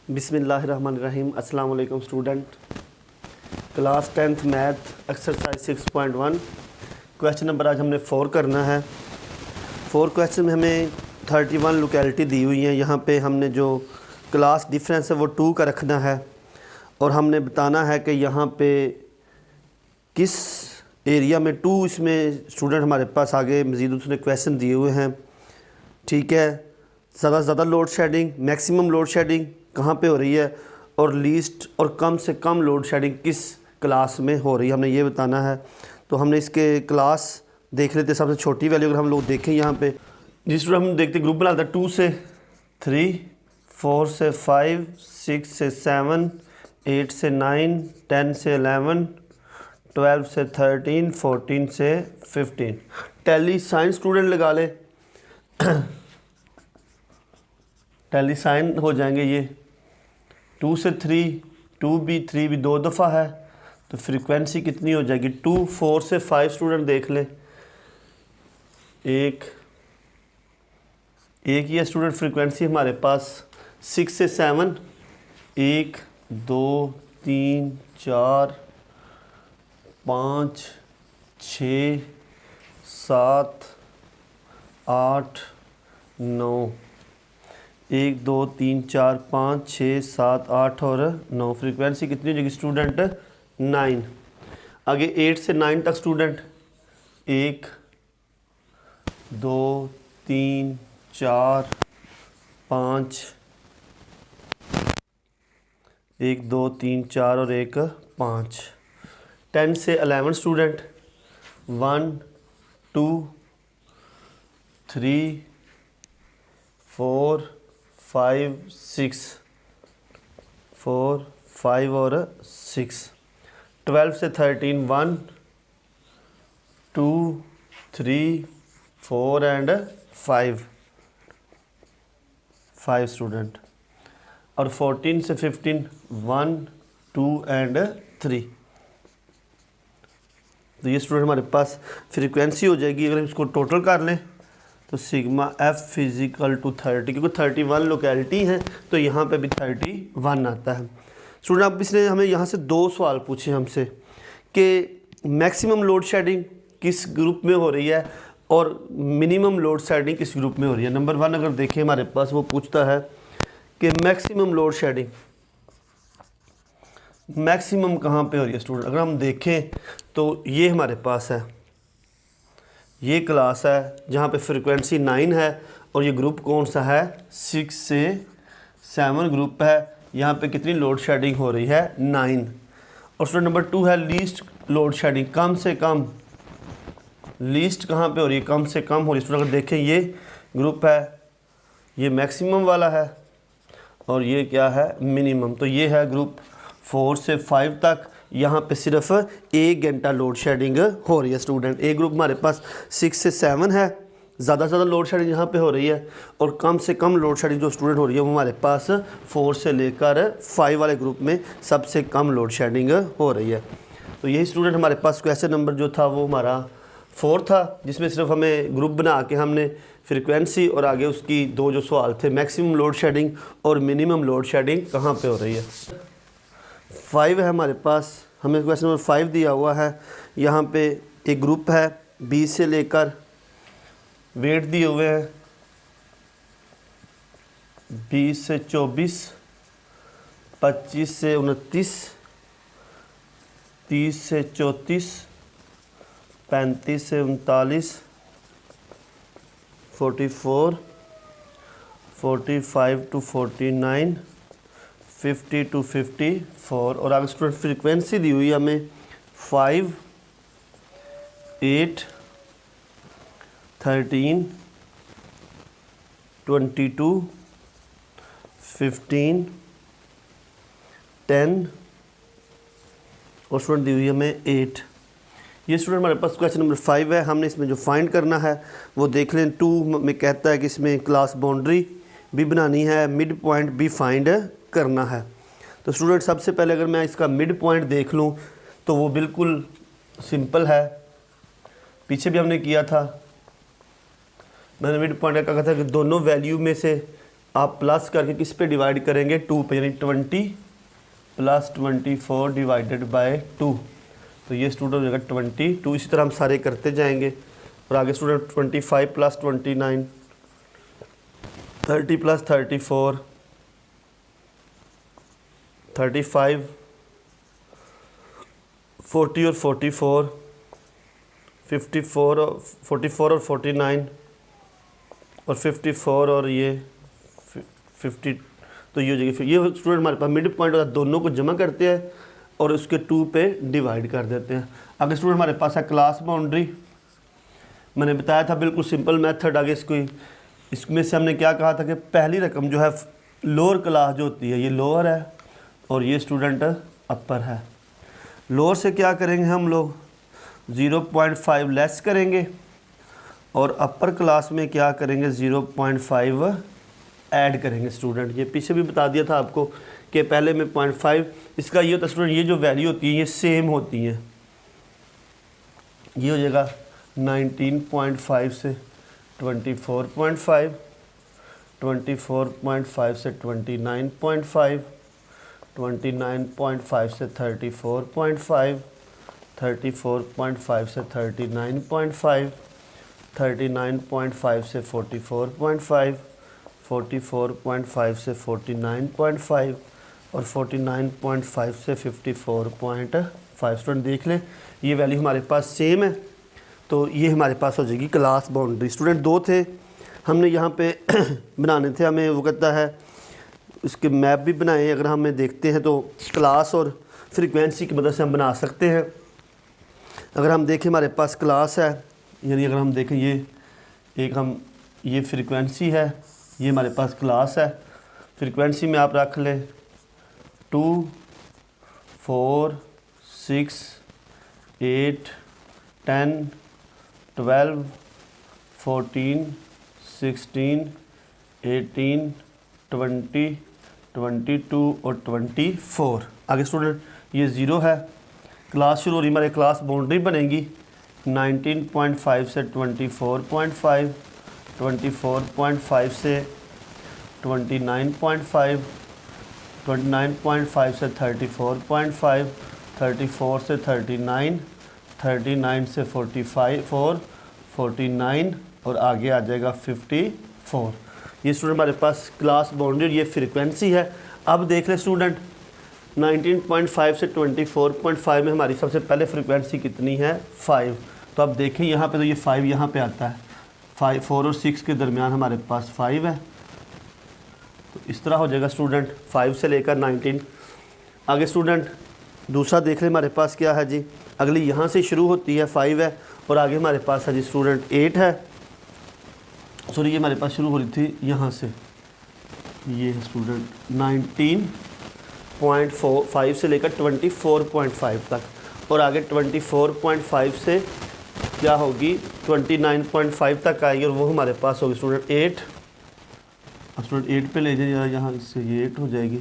बिस्मिल्लाहिर्रहमानिर्रहीम। अस्सलाम वालेकुम student. Class 10th math exercise 6.1 question number आज हमने 4 करना है। 4 क्वेश्चन में हमें 31 लोकेलिटी दी हुई है। यहाँ पे हमने जो क्लास डिफरेंस है वो 2 का रखना है और हमने बताना है कि यहाँ पे किस एरिया में 2 इसमें स्टूडेंट हमारे पास आगे मज़ीद उसने क्वेश्चन दिए हुए हैं। ठीक है, ज़्यादा से ज़्यादा load shedding, maximum load shedding कहाँ पे हो रही है और लीस्ट और कम से कम लोड शेडिंग किस क्लास में हो रही है, हमने ये बताना है। तो हमने इसके क्लास देख लेते। सबसे छोटी वैल्यू अगर हम लोग देखें यहाँ पे जिस पर हम देखते ग्रुप बनाते हैं 2 से 3, 4 से 5, 6 से 7, 8 से 9, 10 से 11, 12 से 13, 14 से 15। टैली साइन स्टूडेंट लगा ले टैली साइन हो जाएंगे ये। 2 से 3, 2 भी 2 दफ़ा है तो फ्रीक्वेंसी कितनी हो जाएगी 2। 4 से 5 स्टूडेंट देख लें, एक ही स्टूडेंट फ्रीक्वेंसी हमारे पास। 6 से 7, 1 2 3 4 5 6 7 8 9, 1 2 3 4 5 6 7 8 और 9। फ्रीक्वेंसी कितनी हो जाएगी स्टूडेंट 9। आगे 8 से 9 तक स्टूडेंट 1 2 3 4 5, 1 2 3 4 और 1 5। 10 से 11 स्टूडेंट 1 2 3 4 5 6, 4 5 और 6। 12 से 13 1 2 3 4 एंड 5 स्टूडेंट। और 14 से 15 1 2 एंड 3। तो ये स्टूडेंट हमारे पास फ्रीक्वेंसी हो जाएगी। अगर हम इसको टोटल कर लें तो सिग्मा एफ फिजिकल टू 30, क्योंकि 31 लोकेलिटी हैं तो यहाँ पे भी 31 आता है। स्टूडेंट अब इसने हमें यहाँ से 2 सवाल पूछे हमसे कि मैक्सिमम लोड शेडिंग किस ग्रुप में हो रही है और मिनिमम लोड शेडिंग किस ग्रुप में हो रही है। नंबर 1 अगर देखें हमारे पास वो पूछता है कि मैक्सिमम लोड शेडिंग मैक्सिमम कहाँ पे हो रही है स्टूडेंट। अगर हम देखें तो ये हमारे पास है, ये क्लास है जहाँ पे फ्रीक्वेंसी 9 है और ये ग्रुप कौन सा है 6 से 7 ग्रुप है। यहाँ पे कितनी लोड शेडिंग हो रही है 9। और स्टूडेंट नंबर 2 है लीस्ट लोड शेडिंग, कम से कम। लीस्ट कहाँ पे हो रही है, कम से कम हो रही है। स्टूडेंट अगर देखें ये ग्रुप है, ये मैक्सिमम वाला है और ये क्या है मिनिमम। तो ये है ग्रुप 4 से 5 तक। यहाँ पे सिर्फ 1 घंटा लोड शेडिंग हो रही है स्टूडेंट। एक ग्रुप हमारे पास 6 से 7 है, ज़्यादा से ज़्यादा लोड शेडिंग यहाँ पे हो रही है। और कम से कम लोड शेडिंग जो स्टूडेंट हो रही है वो हमारे पास 4 से लेकर 5 वाले ग्रुप में सबसे कम लोड शेडिंग हो रही है। तो यही स्टूडेंट हमारे पास क्वेश्चन नंबर जो था वो हमारा 4 था, जिसमें सिर्फ हमें ग्रुप बना के हमने फ्रिक्वेंसी और आगे उसकी 2 जो सवाल थे मैक्सिमम लोड शेडिंग और मिनिमम लोड शेडिंग कहाँ पे हो रही है। 5 है हमारे पास, हमें क्वेश्चन नंबर 5 दिया हुआ है। यहाँ पे एक ग्रुप है 20 से लेकर, वेट दिए हुए हैं 20 से 24, 25 से 29, 30 से 34, 35 से 39, 44, 45 टू 49, 50 टू 54। और आगे स्टूडेंट फ्रीक्वेंसी दी हुई है हमें 5, 8, 13, 22, 15, 10 और स्टूडेंट दी हुई है हमें 8। ये स्टूडेंट हमारे पास क्वेश्चन नंबर 5 है। हमने इसमें जो फाइंड करना है वो देख लें। 2 में कहता है कि इसमें क्लास बाउंड्री भी बनानी है, मिड पॉइंट भी फाइंड करना है। तो स्टूडेंट सबसे पहले अगर मैं इसका मिड पॉइंट देख लूँ तो वो बिल्कुल सिंपल है, पीछे भी हमने किया था। मैंने मिड पॉइंट का कहा था कि दोनों वैल्यू में से आप प्लस करके किस पे डिवाइड करेंगे, 2 पे, यानी 20 प्लस 24 डिवाइडेड बाय 2, तो ये स्टूडेंट हो जाएगा 22। इसी तरह हम सारे करते जाएंगे। और आगे स्टूडेंट 25 प्लस 29, 30 प्लस 34, 35, 40 और 44, 54 और 44 और 49 और 54 और ये 50, तो ये हो जाएगी। फिर ये स्टूडेंट हमारे पास मिड पॉइंट होता है, दोनों को जमा करते हैं और उसके 2 पे डिवाइड कर देते हैं। आगे स्टूडेंट हमारे पास है क्लास बाउंड्री। मैंने बताया था बिल्कुल सिंपल मेथड। आगे इसमें से हमने क्या कहा था कि पहली रकम जो है लोअर क्लास जो होती है ये लोअर है और ये स्टूडेंट अपर है। लोअर से क्या करेंगे हम लोग 0.5 लेस करेंगे और अपर क्लास में क्या करेंगे 0.5 ऐड करेंगे स्टूडेंट। ये पीछे भी बता दिया था आपको कि पहले में 0.5, इसका ये होता है स्टूडेंट ये जो वैल्यू होती है ये सेम होती हैं। ये हो जाएगा 19.5 से 24.5, 24.5 से 29.5, 29.5 से 34.5, 34.5 से 39.5, 39.5 से 44.5, 44.5 से 49.5 और 49.5 से 54.5। स्टूडेंट देख लें ये वैल्यू हमारे पास सेम है, तो ये हमारे पास हो जाएगी क्लास बाउंड्री। स्टूडेंट 2 थे हमने यहाँ पे बनाने थे, हमें वो कहता है इसके मैप भी बनाए। अगर हमें देखते हैं तो क्लास और फ्रीक्वेंसी की मदद से हम बना सकते हैं। अगर हम देखें हमारे पास क्लास है, यानी अगर हम देखें ये फ्रीक्वेंसी है, ये हमारे पास क्लास है। फ्रीक्वेंसी में आप रख लें 2, 4, 6, 8, 10, 12, 14, 16, 18, 20, 22 और 24। आगे स्टूडेंट ये 0 है। क्लास शुरू हो रही, हमारे क्लास बाउंड्री बनेगी 19.5 से 24.5, 24.5 से 29.5, 29.5 से 34.5, 34 से 39, 39 से 45, 49 और आगे आ जाएगा 54। ये स्टूडेंट हमारे पास क्लास बाउंड्री, ये फ्रीक्वेंसी है। अब देख लें स्टूडेंट 19.5 से 24.5 में हमारी सबसे पहले फ्रीक्वेंसी कितनी है 5। तो अब देखें यहाँ पे तो ये 5 यहाँ पे आता है, 4 और 6 के दरमियान हमारे पास 5 है। तो इस तरह हो जाएगा स्टूडेंट 5 से लेकर 19। आगे स्टूडेंट दूसरा देख लें हमारे पास क्या है जी, अगली यहाँ से शुरू होती है 5 है और आगे हमारे पास है जी स्टूडेंट 8 है। सॉरी ये हमारे पास शुरू हो रही थी यहाँ से, ये है स्टूडेंट 19.5 से लेकर 24.5 तक और आगे 24.5 से क्या होगी 29.5 तक आएगी और वो हमारे पास होगी स्टूडेंट 8। अब स्टूडेंट 8 पे ले जाइए यहाँ, इससे ये 8 हो जाएगी।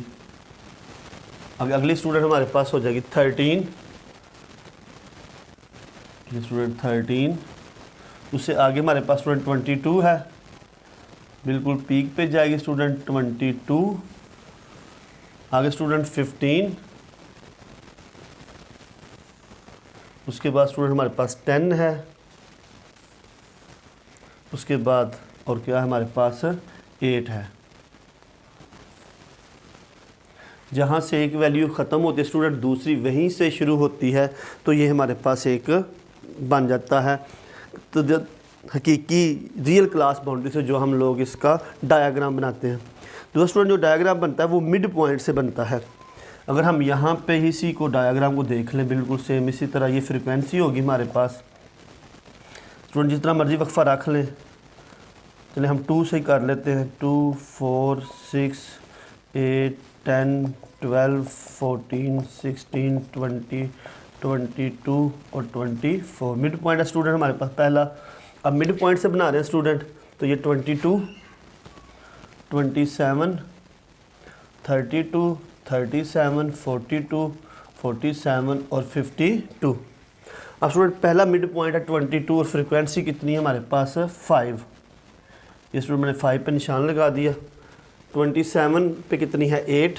अगली स्टूडेंट हमारे पास हो जाएगी 13, ये स्टूडेंट 13। उससे आगे हमारे पास स्टूडेंट 22 है, बिल्कुल पीक पे जाएगी स्टूडेंट 22। आगे स्टूडेंट 15, उसके बाद स्टूडेंट हमारे पास 10 है, उसके बाद और क्या है हमारे पास 8 है। जहाँ से एक वैल्यू ख़त्म होती है स्टूडेंट दूसरी वहीं से शुरू होती है, तो ये हमारे पास एक बन जाता है। तो जब हकीकी रियल क्लास बाउंड्री से जो हम लोग इसका डायग्राम बनाते हैं, तो स्टूडेंट जो डायग्राम बनता है वो मिड पॉइंट से बनता है। अगर हम यहाँ पे इसी को डायग्राम को देख लें बिल्कुल सेम इसी तरह, ये फ्रीक्वेंसी होगी हमारे पास। स्टूडेंट जितना मर्जी वक्फा रख लें, चलिए हम 2 से ही कर लेते हैं। 2, 4, 6, 8, 10, 12, 14, 16, 20, 22 और 24। मिड पॉइंट है स्टूडेंट हमारे पास पहला। अब मिड पॉइंट से बना रहे हैं स्टूडेंट, तो ये 22, 27, 32, 37, 42, 47 और 52। अब स्टूडेंट पहला मिड पॉइंट है 22 और फ्रीक्वेंसी कितनी है हमारे पास 5। ये स्टूडेंट मैंने 5 पे निशान लगा दिया। 27 पे कितनी है 8,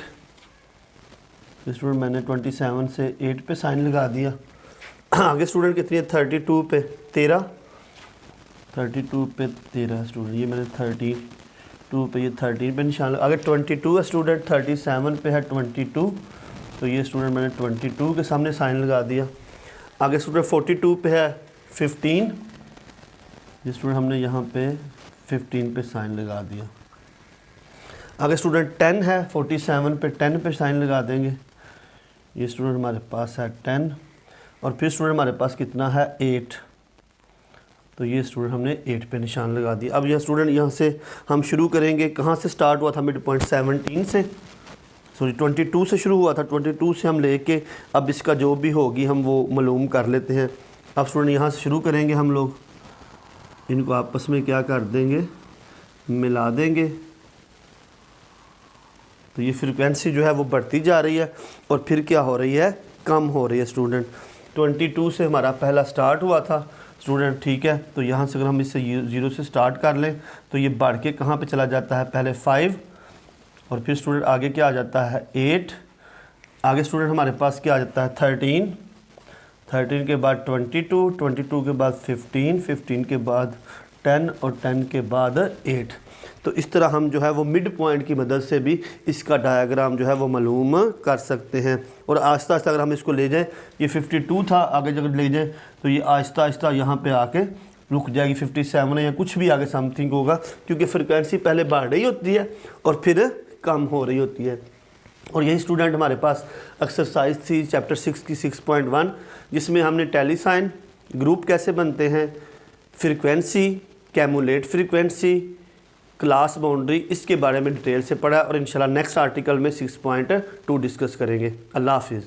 स्टूडेंट मैंने 27 से 8 पे साइन लगा दिया। आगे स्टूडेंट कितनी है 32 पे 13, 32 पे 13 स्टूडेंट, ये मैंने 32 पे ये 13 पे निशान लगा। आगे 22 है स्टूडेंट, 37 पे है 22, तो ये स्टूडेंट मैंने 22 के सामने साइन लगा दिया। आगे स्टूडेंट 42 पे है 15, ये स्टूडेंट हमने यहाँ पे 15 पे साइन लगा दिया। आगे स्टूडेंट 10 है 47 पे 10 पे साइन लगा देंगे, ये स्टूडेंट हमारे पास है 10। और फिर स्टूडेंट हमारे पास कितना है 8, तो ये स्टूडेंट हमने 8 पे निशान लगा दिया। अब यह स्टूडेंट यहाँ से हम शुरू करेंगे, कहाँ से स्टार्ट हुआ था मिड पॉइंट 17 से, सॉरी 22 से शुरू हुआ था, 22 से हम लेके अब इसका जो भी होगी हम वो मालूम कर लेते हैं। अब स्टूडेंट यहाँ से शुरू करेंगे, हम लोग इनको आपस में क्या कर देंगे, मिला देंगे, तो ये फ्रीक्वेंसी जो है वो बढ़ती जा रही है और फिर क्या हो रही है, कम हो रही है स्टूडेंट। 22 से हमारा पहला स्टार्ट हुआ था स्टूडेंट, ठीक है, तो यहाँ से अगर हम इससे 0 से स्टार्ट कर लें तो ये बढ़ के कहाँ पे चला जाता है, पहले 5 और फिर स्टूडेंट आगे क्या आ जाता है 8, आगे स्टूडेंट हमारे पास क्या आ जाता है 13, 13 के बाद 22, 22 के बाद 15, 15 के बाद 10 और 10 के बाद 8। तो इस तरह हम जो है वो मिड पॉइंट की मदद से भी इसका डायग्राम जो है वो मालूम कर सकते हैं। और आहिस्ता आहिस्ता अगर हम इसको ले जाएं, ये 52 था, आगे जब ले जाएं तो ये आहिस्ता आहिस्ता यहाँ पे आके रुक जाएगी, 57 है या कुछ भी आगे समथिंग होगा, क्योंकि फ्रिक्वेंसी पहले बढ़ रही होती है और फिर कम हो रही होती है। और यही स्टूडेंट हमारे पास एक्सरसाइज थी चैप्टर 6 की 6.1, जिसमें हमने टेलीसाइन, ग्रुप कैसे बनते हैं, फ्रीक्वेंसी, कैमुलेट फ्रीक्वेंसी, क्लास बाउंड्री, इसके बारे में डिटेल से पढ़ा और इंशाल्लाह नेक्स्ट आर्टिकल में 6.2 डिस्कस करेंगे। अल्लाह हाफिज़।